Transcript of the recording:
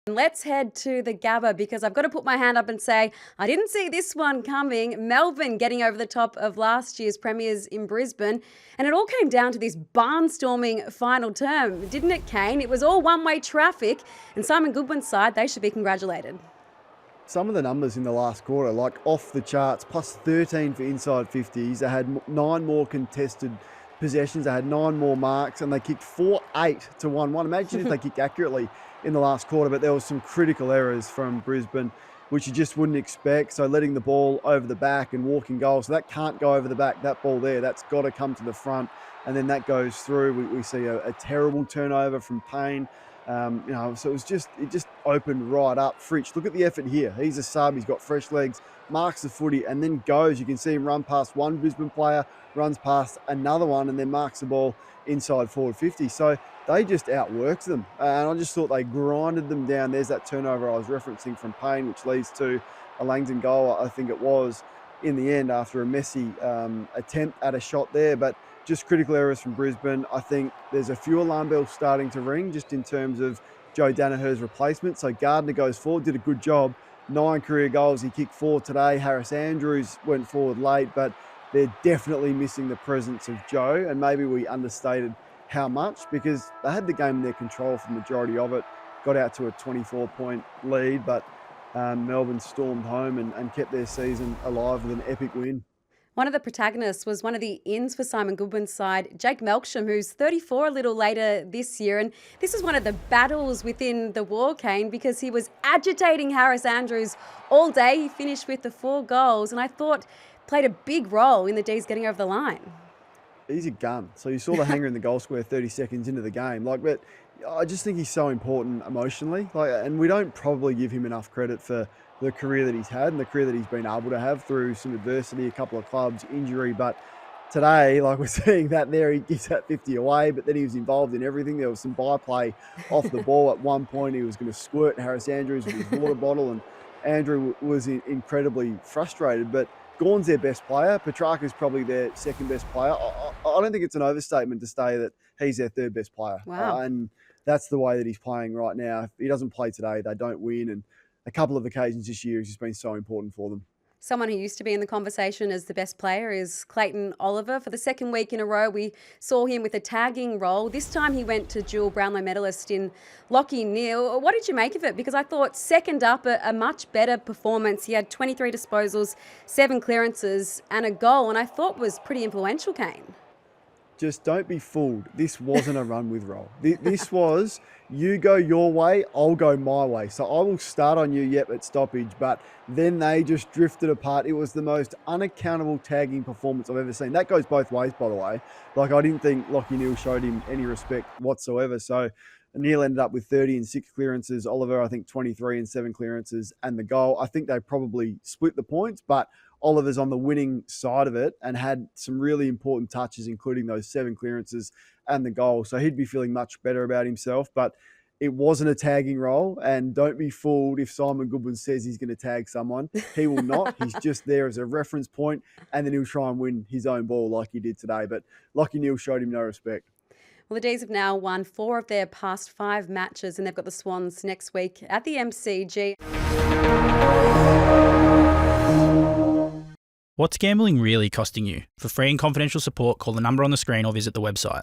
Let's head to the Gabba because I've got to put my hand up and say I didn't see this one coming. Melbourne getting over the top of last year's premiers in Brisbane, and it all came down to this barnstorming final term, didn't it, Kane? It was all one-way traffic, and Simon Goodwin's side, they should be congratulated. Some of the numbers in the last quarter, like off the charts, plus 13 for inside 50s. They had 9 more contested possessions. They had 9 more marks, and they kicked 4-8 to 1-1. Imagine if they kicked accurately in the last quarter, but there was some critical errors from Brisbane, which you just wouldn't expect. So letting the ball over the back and walking goals, so that can't go over the back, that ball there, that's got to come to the front, and then that goes through. We see a terrible turnover from Payne. So it just opened right up. Fritsch, look at the effort here. He's a sub, he's got fresh legs, marks the footy, and then goes. You can see him run past one Brisbane player, runs past another one, and then marks the ball inside forward 50. So they just outworked them. And I just thought they grinded them down. There's that turnover I was referencing from Payne, which leads to a Langdon goal, I think it was, in the end after a messy attempt at a shot there. But just critical errors from Brisbane. I think there's a few alarm bells starting to ring just in terms of Joe Danaher's replacement. So Gardner goes forward, did a good job. 9 career goals, he kicked 4 today. Harris Andrews went forward late, but they're definitely missing the presence of Joe, and maybe we understated how much because they had the game in their control for the majority of it, got out to a 24-point lead, but Melbourne stormed home and kept their season alive with an epic win. One of the protagonists was one of the ins for Simon Goodwin's side, Jake Melksham, who's 34 a little later this year. And this is one of the battles within the war, Kane, because he was agitating Harris Andrews all day. He finished with the 4 goals, and I thought played a big role in the D's getting over the line. He's a gun. So you saw the hanger in the goal square 30 seconds into the game. But I just think he's so important emotionally. And we don't probably give him enough credit for the career that he's had and the career that he's been able to have through some adversity, a couple of clubs, injury. But today, we're seeing that there, he gives that 50 away, but then he was involved in everything. There was some byplay off the ball. At one point, he was going to squirt Harris Andrews with his water bottle, and Andrew was incredibly frustrated. But Gawn's their best player. Petrarca's probably their second best player. I don't think it's an overstatement to say that he's their third best player. Wow. And that's the way that he's playing right now. If he doesn't play today, they don't win. And a couple of occasions this year has just been so important for them. Someone who used to be in the conversation as the best player is Clayton Oliver. For the second week in a row, we saw him with a tagging role. This time he went to dual Brownlow medalist in Lachie Neale. What did you make of it? Because I thought second up, a much better performance. He had 23 disposals, 7 clearances and a goal, and I thought was pretty influential, Kane. Just don't be fooled. This wasn't a run with roll. This was, you go your way, I'll go my way. So I will start on you, at stoppage. But then they just drifted apart. It was the most unaccountable tagging performance I've ever seen. That goes both ways, by the way. I didn't think Lachie Neale showed him any respect whatsoever. So Neale ended up with 30 and 6 clearances. Oliver, I think, 23 and 7 clearances and the goal. I think they probably split the points, but Oliver's on the winning side of it and had some really important touches, including those 7 clearances and the goal. So he'd be feeling much better about himself, but it wasn't a tagging role. And don't be fooled if Simon Goodwin says he's going to tag someone. He will not. He's just there as a reference point, and then he'll try and win his own ball like he did today. But Lachie Neale showed him no respect. Well, the D's have now won 4 of their past 5 matches, and they've got the Swans next week at the MCG. What's gambling really costing you? For free and confidential support, call the number on the screen or visit the website.